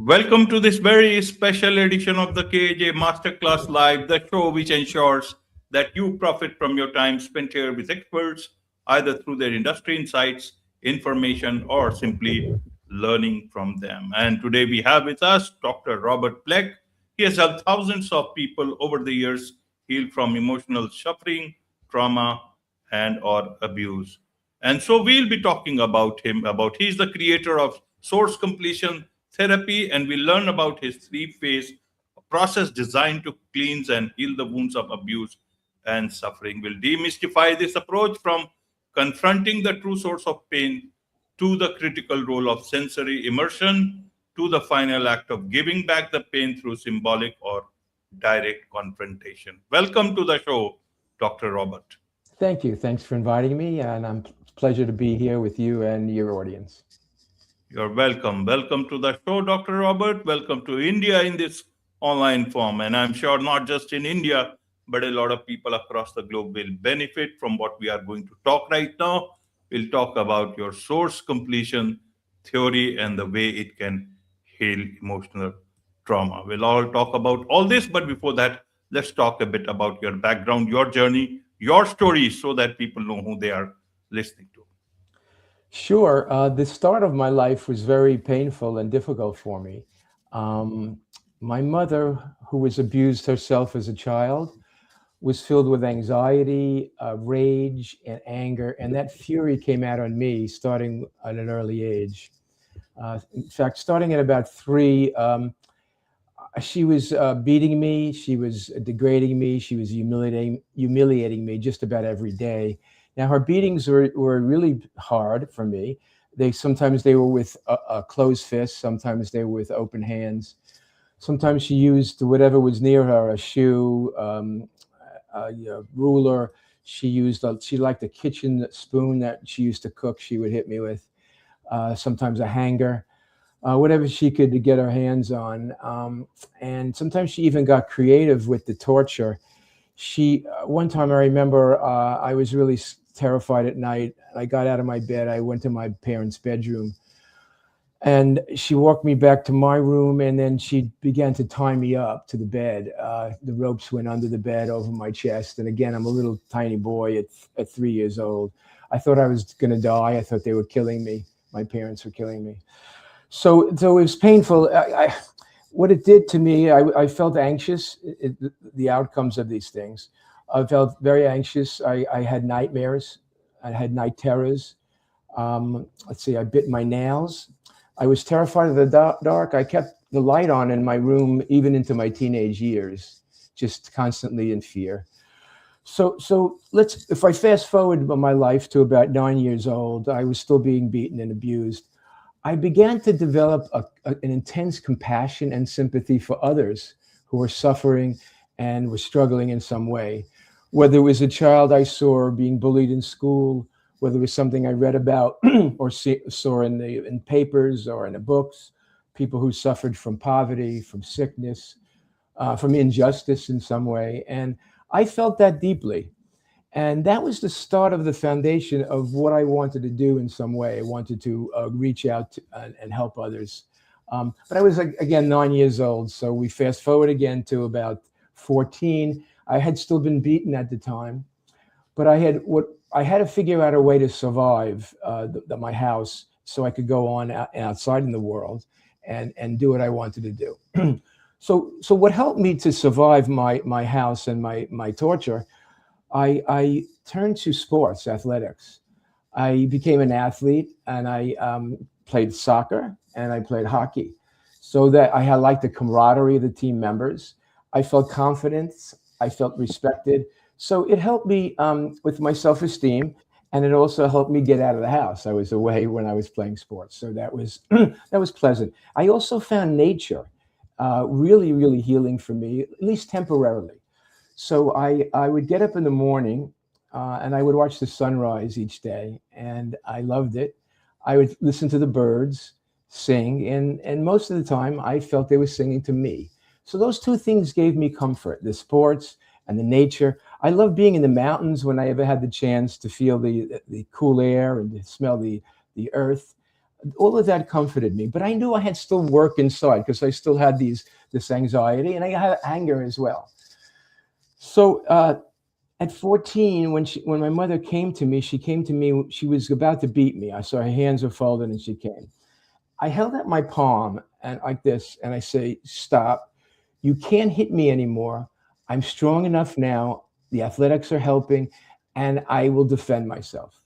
Welcome to this very special edition of the KAJ Masterclass Live, the show which ensures that you profit from your time spent here with experts, either through their industry insights, information, or simply learning from them. And today we have with us Dr. Robert Bleck. He has helped thousands of people over the years heal from emotional suffering, trauma, and or abuse. And so we'll be talking about him. About he's the creator of Source Completion Therapy, and we'll learn about his three-phase process designed to cleanse and heal the wounds of abuse and suffering. We'll demystify this approach from confronting the true source of pain to the critical role of sensory immersion to the final act of giving back the pain through symbolic or direct confrontation. Welcome to the show, Dr. Robert. Thank you. Thanks for inviting me, and I'm pleasure to be here with you and your audience. You're welcome. Welcome to the show, Dr. Robert. Welcome to India in this online form. And I'm sure not just in India, but a lot of people across the globe will benefit from what we are going to talk right now. We'll talk about your source completion theory and the way it can heal emotional trauma. We'll all talk about all this, but before that, let's talk a bit about your background, your journey, your story, so that people know who they are listening to. Sure. The start of my life was very painful and difficult for me. My mother, who was abused herself as a child, was filled with anxiety, rage, and anger, and that fury came out on me starting at an early age. In fact, starting at about 3, she was beating me, she was degrading me, she was humiliating me just about every day. Now, her beatings were really hard for me. Sometimes they were with a closed fist, sometimes they were with open hands. Sometimes she used whatever was near her, a shoe, a ruler. She liked a kitchen spoon that she used to cook, she would hit me with. Sometimes a hanger, whatever she could get her hands on. And sometimes she even got creative with the torture. One time I remember I was really terrified at night. I got out of my bed. I went to my parents' bedroom, and she walked me back to my room, and then she began to tie me up to the bed. The ropes went under the bed over my chest. And again, I'm a little tiny boy at 3 years old. I thought I was going to die. I thought they were killing me. My parents were killing me. So it was painful. What it did to me, I felt anxious, the outcomes of these things. I felt very anxious. I had nightmares. I had night terrors. I bit my nails. I was terrified of the dark. I kept the light on in my room, even into my teenage years, just constantly in fear. So if I fast forward my life to about 9 years old, I was still being beaten and abused. I began to develop an intense compassion and sympathy for others who were suffering and were struggling in some way. Whether it was a child I saw being bullied in school, whether it was something I read about or saw in papers or in the books, people who suffered from poverty, from sickness, from injustice in some way. And I felt that deeply. And that was the start of the foundation of what I wanted to do in some way. I wanted to reach out and help others. But I was, again, 9 years old. So we fast forward again to about 14. I had still been beaten at the time, but I had to figure out a way to survive my house so I could go on outside in the world and do what I wanted to do. So what helped me to survive my house and my torture, I turned to sports, athletics. I became an athlete, and I played soccer and I played hockey, so that I had liked the camaraderie of the team members. I felt confidence. I felt respected. So it helped me with my self-esteem, and it also helped me get out of the house. I was away when I was playing sports, so that was that was pleasant. I also found nature really, really healing for me, at least temporarily. So I would get up in the morning and I would watch the sunrise each day, and I loved it. I would listen to the birds sing, and most of the time I felt they were singing to me. So those two things gave me comfort, the sports and the nature. I love being in the mountains when I ever had the chance to feel the cool air and to smell the earth. all of that comforted me. But I knew I had still work inside because I still had this anxiety, and I had anger as well. So at 14, when my mother came to me, she came to me. She was about to beat me. I saw her hands were folded, and she came. I held out my palm and like this, and I say, "Stop! You can't hit me anymore. I'm strong enough now. The athletics are helping, and I will defend myself."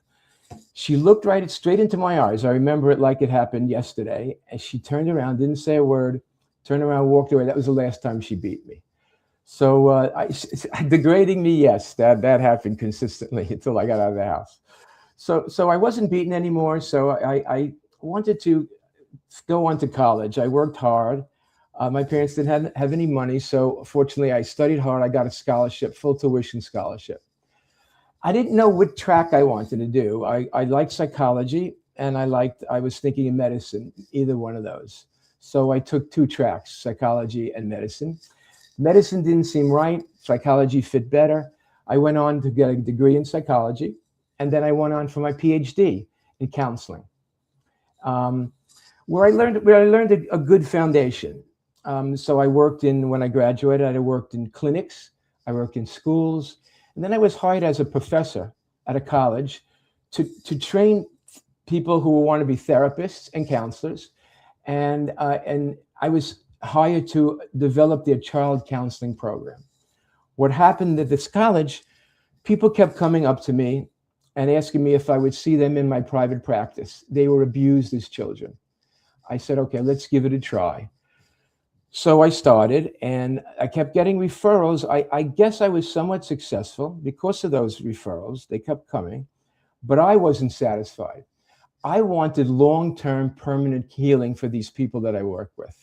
She looked right straight into my eyes. I remember it like it happened yesterday. And she turned around, didn't say a word, turned around, walked away. That was the last time she beat me. So degrading me, yes, that happened consistently until I got out of the house. So I wasn't beaten anymore. So I wanted to go on to college. I worked hard. My parents didn't have any money. So fortunately, I studied hard. I got a scholarship, full tuition scholarship. I didn't know what track I wanted to do. I liked psychology, and I was thinking of medicine, either one of those. So I took two tracks, psychology and medicine. Medicine didn't seem right. Psychology fit better. I went on to get a degree in psychology, and then I went on for my PhD in counseling, where I learned a good foundation. So I worked when I graduated, I worked in clinics, I worked in schools, and then I was hired as a professor at a college to train people who want to be therapists and counselors. And I was hired to develop their child counseling program. What happened at this college, people kept coming up to me and asking me if I would see them in my private practice. They were abused as children. I said, okay, let's give it a try. So I started, and I kept getting referrals. I guess I was somewhat successful because of those referrals. They kept coming, but I wasn't satisfied. I wanted long-term permanent healing for these people that I work with.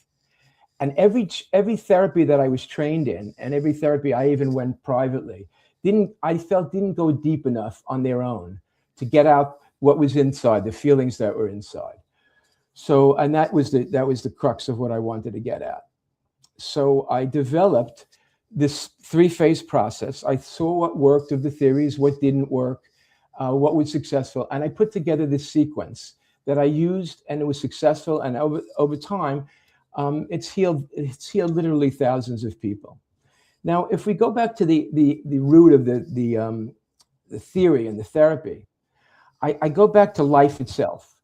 And every therapy that I was trained in, and every therapy I even went privately, I felt didn't go deep enough on their own to get out what was inside, the feelings that were inside. So, and that was the crux of what I wanted to get at. So I developed this three-phase process. I saw what worked of the theories, what didn't work, what was successful, and I put together this sequence that I used, and it was successful. And over time, it's healed literally thousands of people. Now, if we go back to the root of the theory and the therapy, I go back to life itself.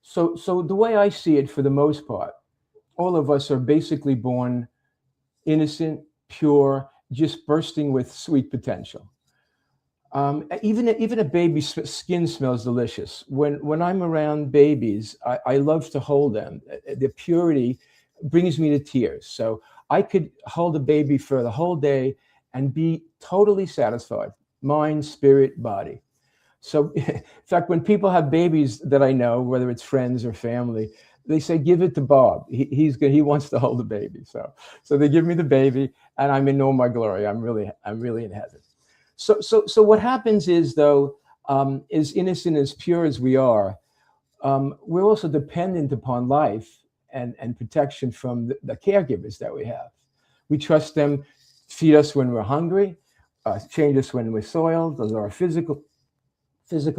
So the way I see it, for the most part, all of us are basically born innocent, pure, just bursting with sweet potential. Even a baby's skin smells delicious. When I'm around babies, I love to hold them. The purity brings me to tears. So I could hold a baby for the whole day and be totally satisfied, mind, spirit, body. So in fact, when people have babies that I know, whether it's friends or family, they say, give it to Bob. He wants to hold the baby. So they give me the baby, and I'm in all my glory. I'm really in heaven. So what happens is, though, as innocent, as pure as we are, we're also dependent upon life and protection from the caregivers that we have. We trust them, feed us when we're hungry, change us when we're soiled. Those are our physical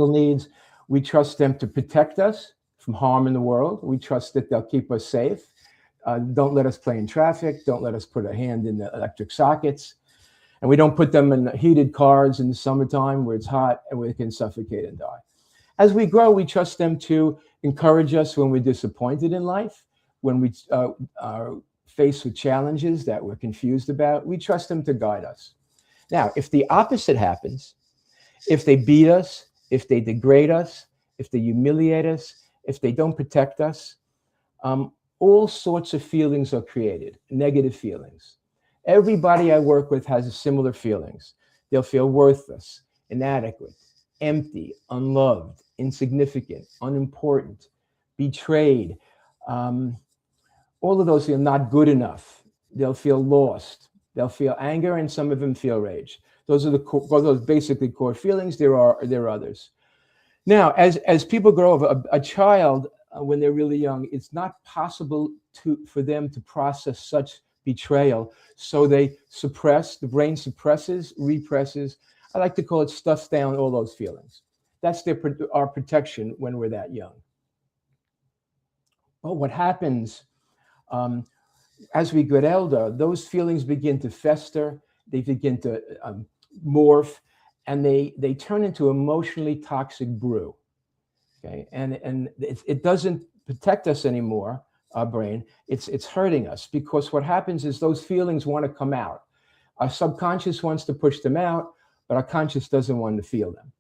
needs. We trust them to protect us from harm in the world. We trust that they'll keep us safe. Don't let us play in traffic. Don't let us put a hand in the electric sockets. And we don't put them in heated cars in the summertime where it's hot and we can suffocate and die. As we grow, we trust them to encourage us when we're disappointed in life, when we are faced with challenges that we're confused about. We trust them to guide us. Now, if the opposite happens, if they beat us, if they degrade us, if they humiliate us, if they don't protect us, all sorts of feelings are created, negative feelings. Everybody I work with has similar feelings. They'll feel worthless, inadequate, empty, unloved, insignificant, unimportant, betrayed. All of those feel not good enough. They'll feel lost. They'll feel anger, and some of them feel rage. Those are those basically core feelings. There are others. Now, as people grow up, a child, when they're really young, it's not possible for them to process such betrayal. So they suppress, the brain suppresses, represses. I like to call it stuffs down all those feelings. That's our protection when we're that young. But what happens um, as we get older, those feelings begin to fester, they begin to morph, and they turn into emotionally toxic brew. Okay, and it doesn't protect us anymore, our brain. It's hurting us, because what happens is those feelings want to come out. Our subconscious wants to push them out, but our conscious doesn't want to feel them.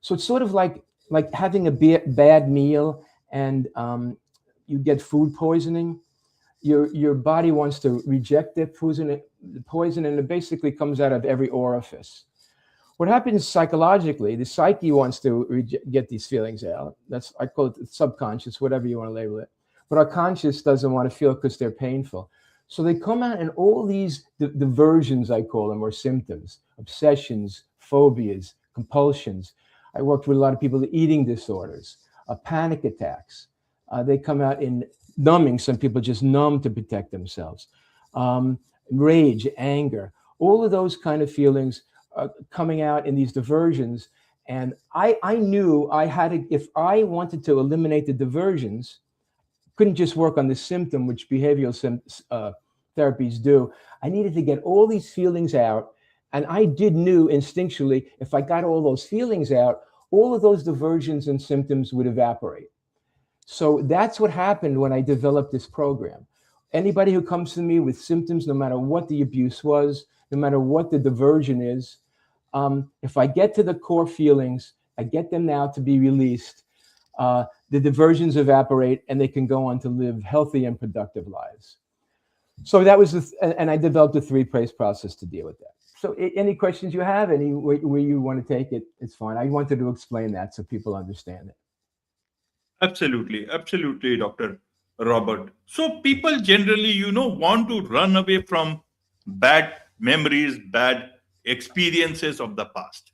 So it's sort of like having a bad meal, and you get food poisoning. Your body wants to reject the poison, and it basically comes out of every orifice. What happens psychologically, the psyche wants to get these feelings out. That's, I call it the subconscious, whatever you want to label it. But our conscious doesn't want to feel because they're painful. So they come out in all these diversions, I call them, or symptoms: obsessions, phobias, compulsions. I worked with a lot of people with eating disorders, panic attacks. They come out in numbing. Some people just numb to protect themselves. Rage, anger, all of those kind of feelings coming out in these diversions. And I knew I had to, if I wanted to eliminate the diversions, couldn't just work on the symptom, which behavioral therapies do. I needed to get all these feelings out. And I knew instinctually, if I got all those feelings out, all of those diversions and symptoms would evaporate. So that's what happened when I developed this program. Anybody who comes to me with symptoms, no matter what the abuse was, no matter what the diversion is, if I get to the core feelings, I get them now to be released, the diversions evaporate, and they can go on to live healthy and productive lives. So that was, and I developed a 3-phase process to deal with that. So any questions you have, any where you want to take it, it's fine. I wanted to explain that so people understand it. Absolutely, absolutely, Dr. Robert. So people generally, want to run away from bad memories, bad experiences of the past.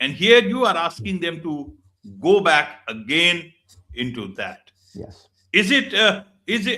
And here you are asking them to go back again into that. Yes.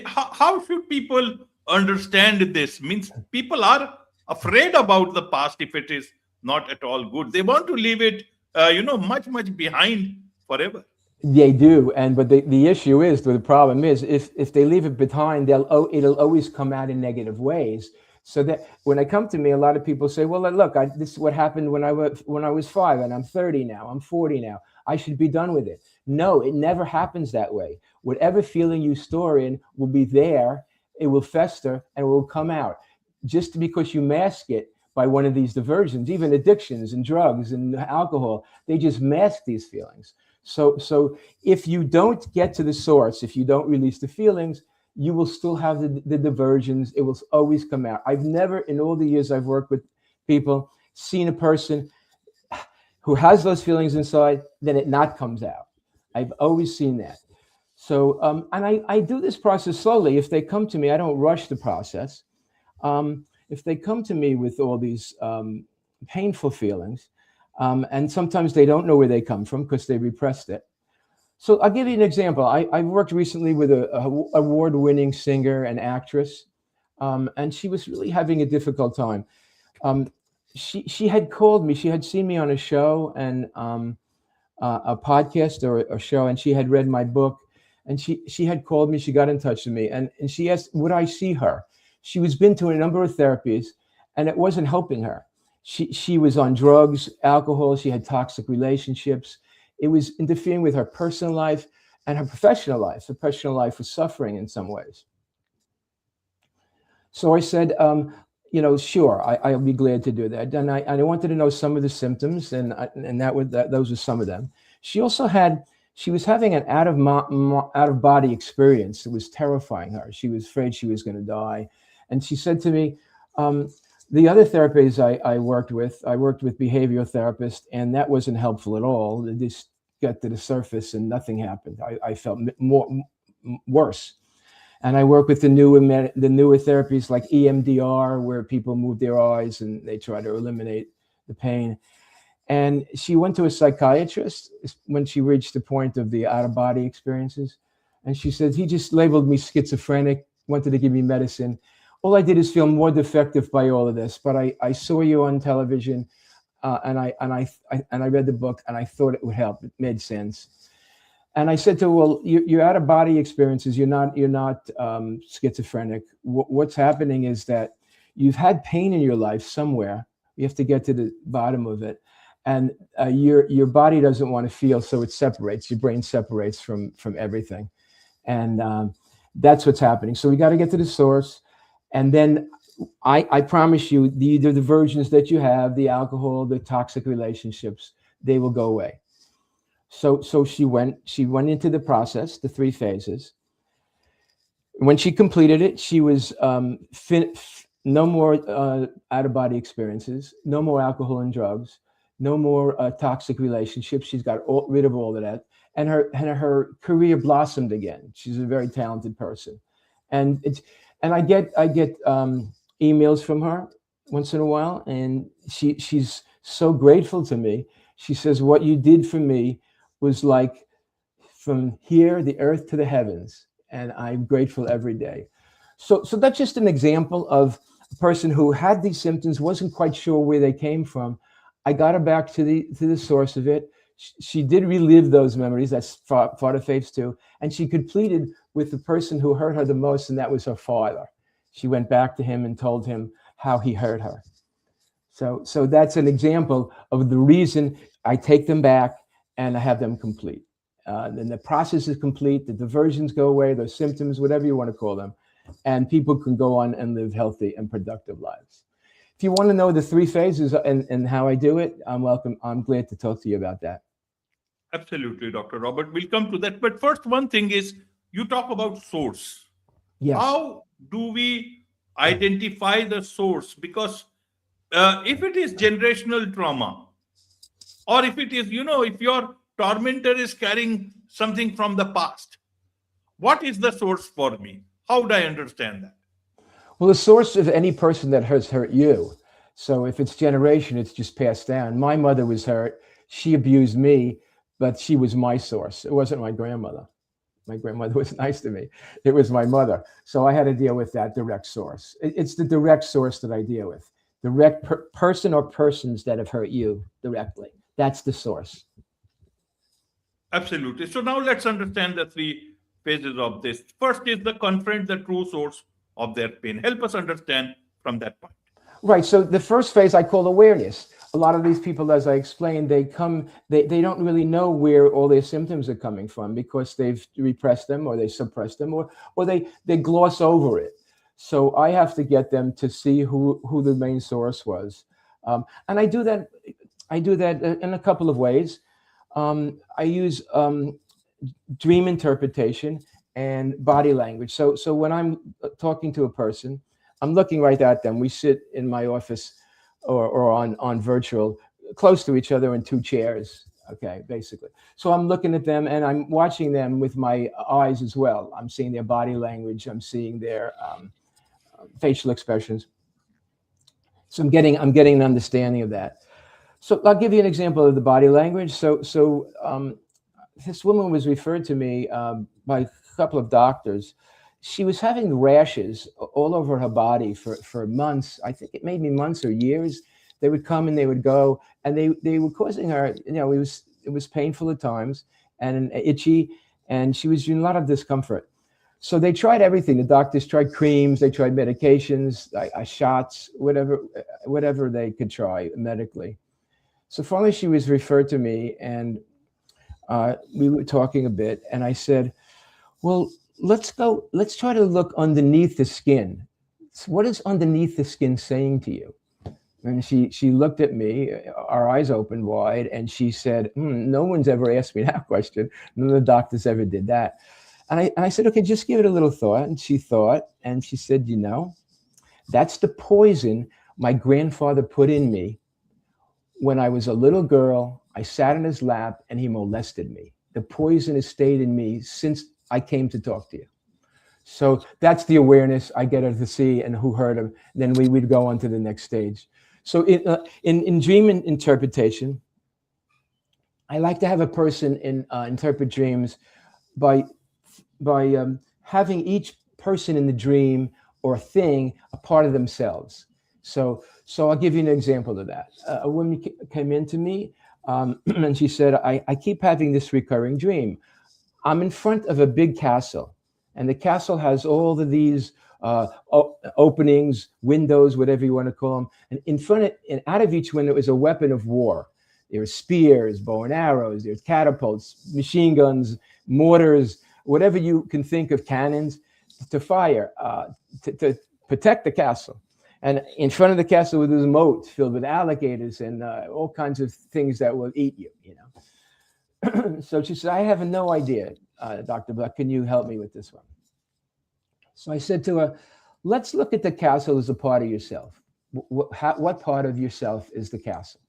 How should people understand this? Means people are afraid about the past if it is not at all good. They want to leave it, much behind forever. They do, but the issue is, the problem is, if they leave it behind, it'll always come out in negative ways. So that when I come to me, a lot of people say, "Well, look, this is what happened when I was 5, and I'm 30 now, I'm 40 now. I should be done with it." No, it never happens that way. Whatever feeling you store in will be there. It will fester and it will come out. Just because you mask it by one of these diversions, even addictions and drugs and alcohol, they just mask these feelings. So if you don't get to the source, if you don't release the feelings, you will still have the diversions. It will always come out. I've never, in all the years I've worked with people, seen a person who has those feelings inside, then it not comes out. I've always seen that. So, and I do this process slowly. If they come to me, I don't rush the process. If they come to me with all these painful feelings, and sometimes they don't know where they come from because they repressed it. So I'll give you an example. I worked recently with an award-winning singer and actress, and she was really having a difficult time. She had called me. She had seen me on a show and a podcast or a show, and she had read my book. And she had called me. She got in touch with me, and she asked, would I see her? She was been to a number of therapies, and it wasn't helping her. She was on drugs, alcohol. She had toxic relationships. It was interfering with her personal life and her professional life. Her personal life was suffering in some ways. So I said, sure, I'll be glad to do that. And I wanted to know some of the symptoms, and those were some of them. She also she was having an out of body experience. It was terrifying her. She was afraid she was going to die. And she said to me, the other therapists I worked with behavioral therapists, and that wasn't helpful at all. They just got to the surface and nothing happened. I felt worse. And I work with the newer therapies like EMDR, where people move their eyes and they try to eliminate the pain. And she went to a psychiatrist when she reached the point of the out-of-body experiences. And she said, he just labeled me schizophrenic, wanted to give me medicine. All I did is feel more defective by all of this. But I saw you on television, and I read the book, and I thought it would help. It made sense. And I said to her, well, your out of body experiences, you're not schizophrenic. What's happening is that you've had pain in your life somewhere. You have to get to the bottom of it. And your body doesn't want to feel, so it separates. Your brain separates from everything. And that's what's happening. So we got to get to the source. And then I promise you, the diversions that you have, the alcohol, the toxic relationships, they will go away. So she went into the process, the 3 phases. When she completed it, she was no more out of body experiences, no more alcohol and drugs, no more toxic relationships. She's got rid of all of that, and her career blossomed again. She's a very talented person, and I get emails from her once in a while, and she's so grateful to me. She says, "What you did for me was like from here, the earth to the heavens, and I'm grateful every day." So that's just an example of a person who had these symptoms, wasn't quite sure where they came from. I got her back to the source of it. She did relive those memories. That's part of phase 2. And she completed with the person who hurt her the most, and that was her father. She went back to him and told him how he hurt her. So that's an example of the reason I take them back and I have them complete. Then the process is complete. The diversions go away, those symptoms, whatever you want to call them. And people can go on and live healthy and productive lives. If you want to know the 3 phases and how I do it, I'm welcome. I'm glad to talk to you about that. Absolutely, Dr. Robert. We'll come to that. But first, one thing is you talk about source. Yes. How do we identify the source? Because if it is generational trauma, or if it is, if your tormentor is carrying something from the past, what is the source for me? How would I understand that? Well, the source of any person that has hurt you. So if it's generation, it's just passed down. My mother was hurt. She abused me, but she was my source. It wasn't my grandmother. My grandmother was nice to me. It was my mother. So I had to deal with that direct source. It's the direct source that I deal with. Direct person or persons that have hurt you directly. That's the source. Absolutely. So now let's understand the 3 phases of this. First is the confront the true source of their pain. Help us understand from that point. Right. So the first phase I call awareness. A lot of these people, as I explained, they don't really know where all their symptoms are coming from because they've repressed them or they suppress them or they gloss over it. So I have to get them to see who the main source was. And I do that in a couple of ways. I use dream interpretation and body language. So when I'm talking to a person, I'm looking right at them. We sit in my office or on virtual, close to each other in 2 chairs. Okay, basically. So I'm looking at them and I'm watching them with my eyes as well. I'm seeing their body language. I'm seeing their facial expressions. So I'm getting an understanding of that. So I'll give you an example of the body language. So this woman was referred to me by a couple of doctors. She was having rashes all over her body for months. I think it may be months or years. They would come and they would go, and they were causing her, it was painful at times and itchy, and she was in a lot of discomfort. So they tried everything. The doctors tried creams, they tried medications, shots, whatever they could try medically. So finally she was referred to me, and we were talking a bit, and I said, well, let's try to look underneath the skin. What is underneath the skin saying to you? And she looked at me, our eyes opened wide, and she said, no one's ever asked me that question. None of the doctors ever did that. And I said, okay, just give it a little thought. And she thought, and she said, that's the poison my grandfather put in me when I was a little girl. I sat in his lap and he molested me. The poison has stayed in me since I came to talk to you. So that's the awareness I get her to see and who hurt him. Then we would go on to the next stage. So in dream interpretation, I like to have a person interpret dreams by having each person in the dream or thing a part of themselves. So I'll give you an example of that. A woman came in to me and she said, I keep having this recurring dream. I'm in front of a big castle, and the castle has all of these openings, windows, whatever you want to call them. And in front of, and out of each window is a weapon of war. There's spears, bow and arrows, there's catapults, machine guns, mortars, whatever you can think of, cannons to fire, to protect the castle. And in front of the castle was this moat filled with alligators and all kinds of things that will eat you, you know. So she said, I have no idea, Dr. Bleck, can you help me with this one? So I said to her, let's look at the castle as a part of yourself. What part of yourself is the castle?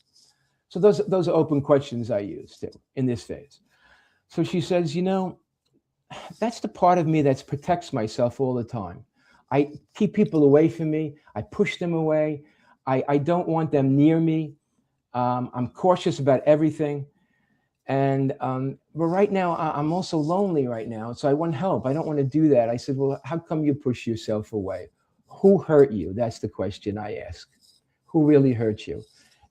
So those are open questions I use too in this phase. So she says, you know, that's the part of me that protects myself all the time. I keep people away from me. I push them away. I don't want them near me. I'm cautious about everything. And but right now, I'm also lonely right now. So I want help. I don't want to do that. I said, well, how come you push yourself away? Who hurt you? That's the question I ask. Who really hurt you?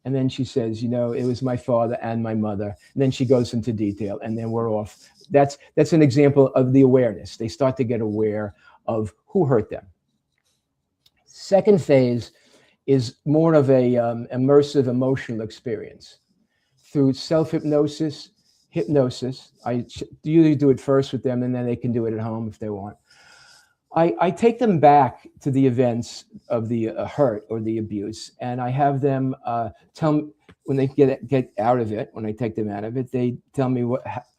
And then she says, you know, it was my father and my mother. And then she goes into detail, and then we're off. That's an example of the awareness. They start to get aware of who hurt them. Second phase is more of a immersive emotional experience through self-hypnosis, hypnosis. I usually do it first with them, and then they can do it at home if they want. I take them back to the events of the hurt or the abuse, and I have them tell me when they get out of it. When I take them out of it, they tell me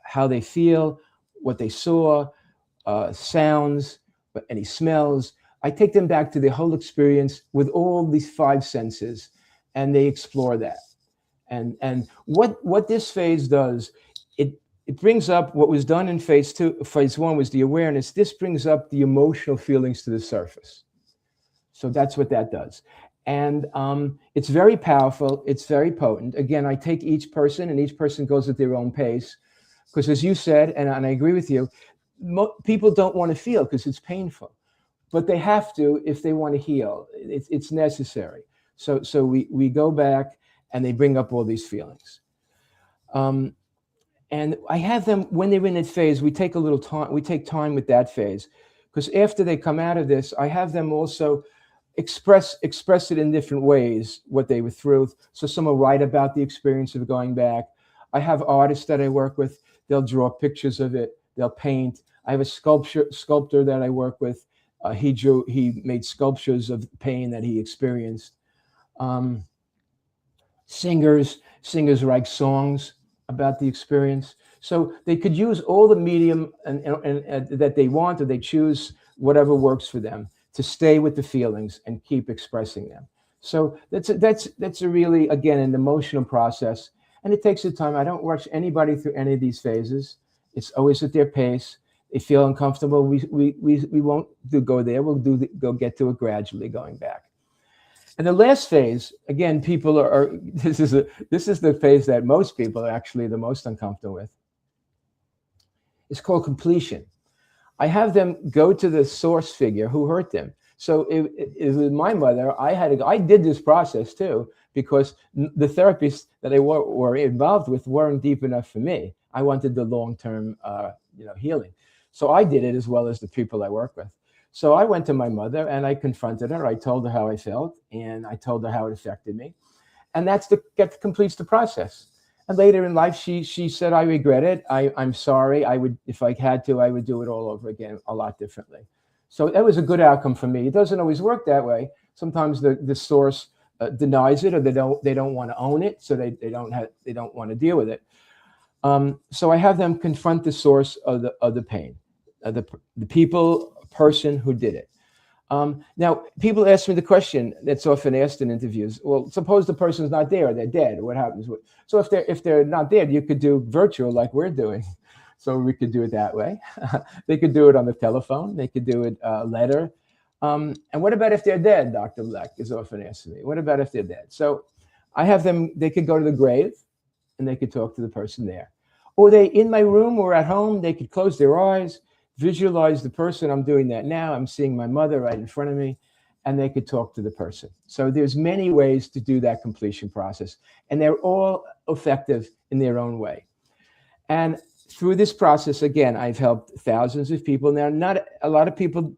how they feel, what they saw, sounds, any smells. I take them back to the whole experience with all these five senses, and they explore that. And what this phase does, it brings up what was done in phase two. Phase one was the awareness. This brings up the emotional feelings to the surface. So that's what that does. And it's very powerful. It's very potent. Again, I take each person, and each person goes at their own pace. Because as you said, and I agree with you, people don't want to feel because it's painful. But they have to if they want to heal. It's necessary. So we go back, and they bring up all these feelings. And I have them, when they're in that phase, we take a little time, we take time with that phase. Because after they come out of this, I have them also express it in different ways, what they were through. So some will write about the experience of going back. I have artists that I work with. They'll draw pictures of it. They'll paint. I have a sculptor that I work with. He made sculptures of pain that he experienced. Singers write songs about the experience. So they could use all the medium and that they want, or they choose whatever works for them to stay with the feelings and keep expressing them. So that's a really, again, an emotional process, and it takes the time. I don't rush anybody through any of these phases. It's always at their pace. They feel uncomfortable. We won't go there. We'll go get to it gradually, going back. And the last phase, again, people are this is the phase that most people are actually the most uncomfortable with. It's called completion. I have them go to the source figure who hurt them. So with my mother, I did this process too, because the therapists that I were involved with weren't deep enough for me. I wanted the long-term healing. So I did it as well as the people I work with. So I went to my mother and I confronted her. I told her how I felt, and I told her how it affected me. And that completes the process. And later in life, she said, I regret it. I'm sorry. I would, if I had to, I would do it all over again, a lot differently. So that was a good outcome for me. It doesn't always work that way. Sometimes the source denies it, or they don't want to own it, so they don't want to deal with it. So I have them confront the source of the pain, the person who did it. Now, people ask me the question that's often asked in interviews. Well, suppose the person's not there, they're dead. What happens? So if they're not dead, you could do virtual like we're doing. So we could do it that way. They could do it on the telephone. They could do it letter. And what about if they're dead? Dr. Bleck is often asked me. What about if they're dead? So I have them. They could go to the grave, and they could talk to the person there. Or they in my room or at home. They could close their eyes. Visualize the person. I'm doing that now. I'm seeing my mother right in front of me, and they could talk to the person. So there's many ways to do that completion process, and they're all effective in their own way. And through this process, again, I've helped thousands of people. Now, not a lot of people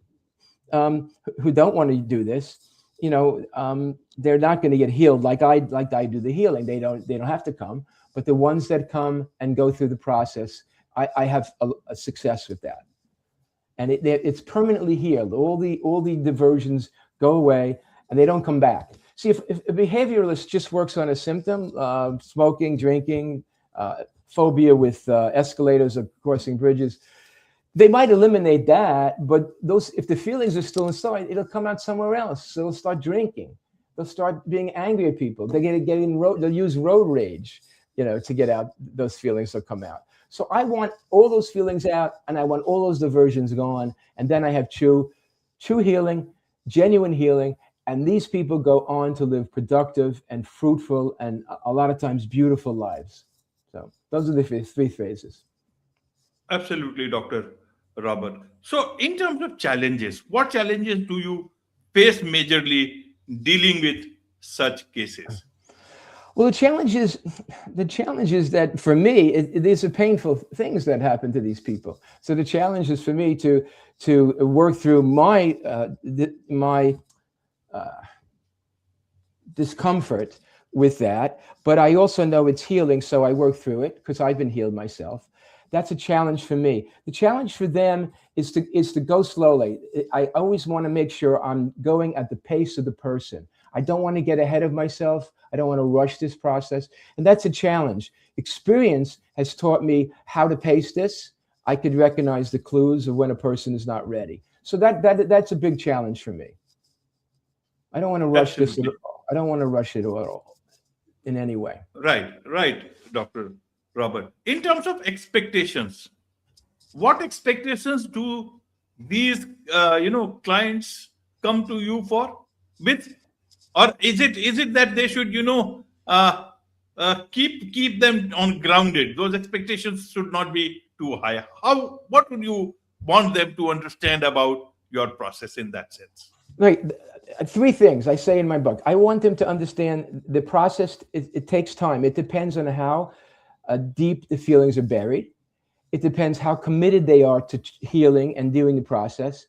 who don't want to do this, they're not going to get healed like I do the healing. They don't have to come. But the ones that come and go through the process, I have a success with that, and it's permanently healed. All the diversions go away, and they don't come back. See, if a behavioralist just works on a symptom, smoking, drinking, phobia with escalators or crossing bridges, they might eliminate that, but if the feelings are still inside, it'll come out somewhere else. So they'll start drinking. They'll start being angry at people. They'll use road rage, to get out. Those feelings will come out. So I want all those feelings out, and I want all those diversions gone. And then I have true healing, genuine healing. And these people go on to live productive and fruitful and a lot of times beautiful lives. So those are the three phases. Absolutely, Dr. Robert. So, in terms of challenges, what challenges do you face majorly dealing with such cases? Well, the challenge is that for me, these are painful things that happen to these people. So the challenge is for me to work through my discomfort with that, but I also know it's healing, so I work through it because I've been healed myself. That's a challenge for me. The challenge for them is to go slowly. I always want to make sure I'm going at the pace of the person. I don't want to get ahead of myself. I don't want to rush this process, and that's a challenge. Experience has taught me how to pace this. I could recognize the clues of when a person is not ready. So that's a big challenge for me. I don't want to rush this. I don't want to rush it at all in any way. Right, Dr. Robert. In terms of expectations, what expectations do these clients come to you with, or is it that they should keep them on grounded? Those expectations should not be too high. What would you want them to understand about your process in that sense? Right. Three things I say in my book. I want them to understand the process. It takes time. It depends on how deep the feelings are buried. It depends how committed they are to healing and doing the process.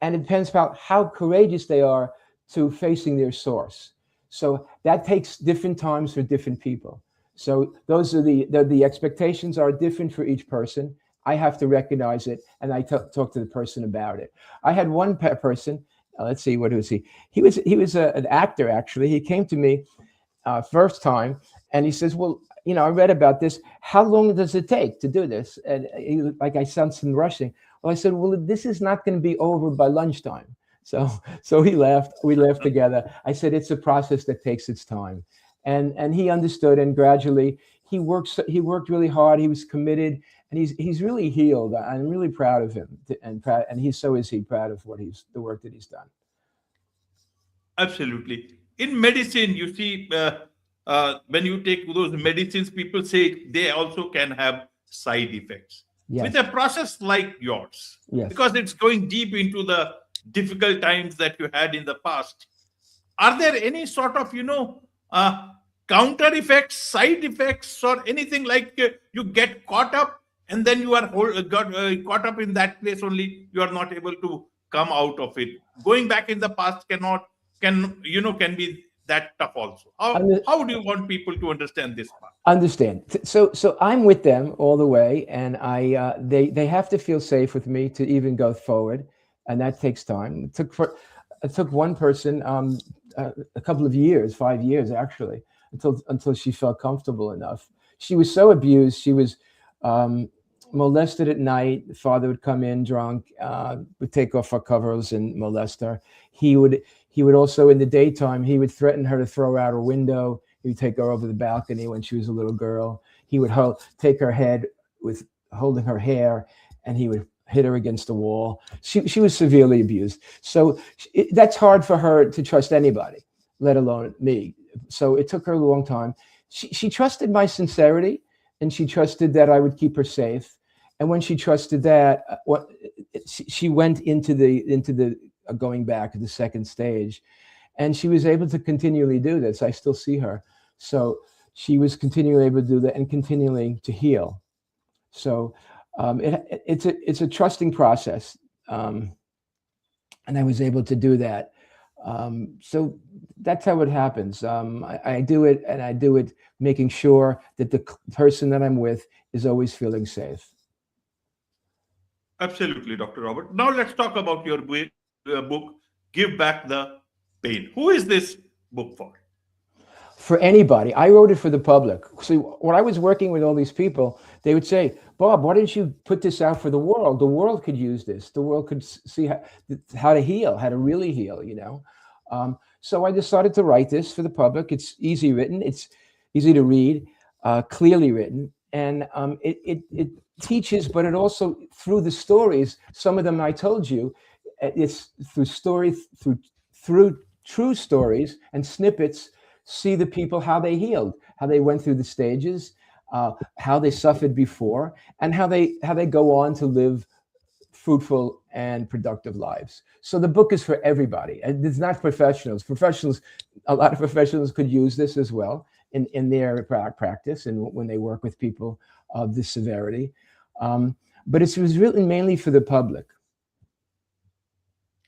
And it depends about how courageous they are to facing their source. So that takes different times for different people. So those are the expectations are different for each person. I have to recognize it, and I talk to the person about it. I had one person. Let's see, what was he? He was an actor, actually. He came to me first time, and he says, well, I read about this. How long does it take to do this? And I sensed him rushing. Well, I said, well, this is not going to be over by lunchtime. So he laughed. We laughed together. I said, it's a process that takes its time. And he understood, and gradually he worked really hard. He was committed, and he's really healed. I'm really proud of him, and so is he proud of the work that he's done. Absolutely. In medicine, you see, when you take those medicines, people say they also can have side effects. Yes. With a process like yours, yes, because it's going deep into the difficult times that you had in the past. Are there any sort of counter effects, side effects, or anything like you get caught up and then you are caught up in that place only, you are not able to come out of it? Going back in the past can be that tough also. How do you want people to understand this part? Understand. So I'm with them all the way, and they have to feel safe with me to even go forward, and that takes time. It took one person a couple of years, 5 years actually, until she felt comfortable enough. She was so abused. She was molested at night. The father would come in drunk, would take off her covers and molest her. He would also, in the daytime, he would threaten her to throw her out a window. He would take her over the balcony when she was a little girl. He would take her head with holding her hair, and he would hit her against the wall. She was severely abused. So that's hard for her to trust anybody, let alone me. So it took her a long time. She trusted my sincerity, and she trusted that I would keep her safe. And when she trusted that, she went into the going back to the second stage, and she was able to continually do this. I still see her. So she was continually able to do that and continually to heal. So it's a trusting process, um, and I was able to do that. So that's how it happens. I do it, and I do it making sure that the person that I'm with is always feeling safe. Absolutely, Dr. Robert. Now let's talk about your book, Give Back the Pain. Who is this book for? For anybody. I wrote it for the public. So when I was working with all these people, they would say, Bob, why didn't you put this out for the world? The world could use this. The world could see how to heal, how to really heal, you know? So I decided to write this for the public. It's easy written. It's easy to read, clearly written. And it teaches, but it also, through the stories, some of them I told you, it's through through true stories and snippets, see the people, how they healed, how they went through the stages, how they suffered before, and how they go on to live fruitful and productive lives. So the book is for everybody. And it's not professionals. A lot of professionals could use this as well in their practice and when they work with people of this severity. But it was written mainly for the public.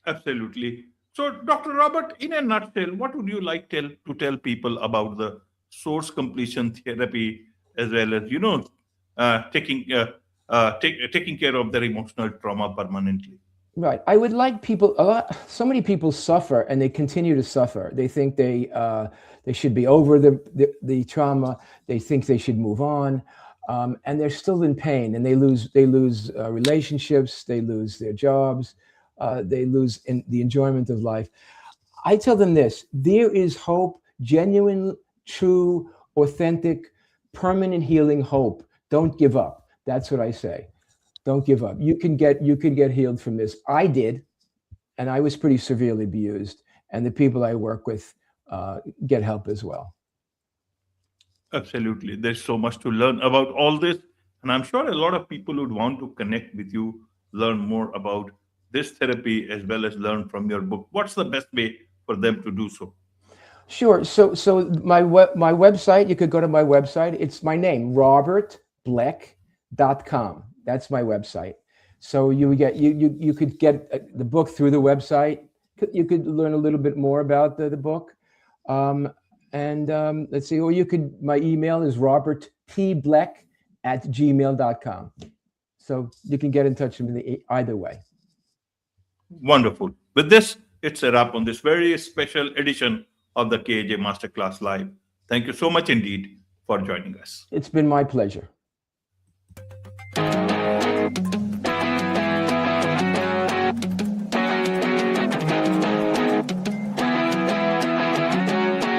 Absolutely. So, Dr. Robert, in a nutshell, what would you like to tell people about the source completion therapy, as well as taking care of their emotional trauma permanently? Right. I would like people. So many people suffer, and they continue to suffer. They think they should be over the trauma. They think they should move on, and they're still in pain. And they lose relationships. They lose their jobs. They lose the enjoyment of life. I tell them this: there is hope, genuine, true, authentic, permanent healing hope. Don't give up. That's what I say. Don't give up. You can get healed from this. I did, and I was pretty severely abused. And the people I work with get help as well. Absolutely. There's so much to learn about all this. And I'm sure a lot of people would want to connect with you, learn more about this therapy, as well as learn from your book. What's the best way for them to do so? Sure. So my website. You could go to my website. It's my name, robertbleck.com. That's my website. So you could get the book through the website. You could learn a little bit more about the book. Let's see, or my email is roberttbleck@gmail.com. So you can get in touch with me either way. Wonderful. With this, it's a wrap on this very special edition of the KAJ Masterclass Live. Thank you so much indeed for joining us. It's been my pleasure.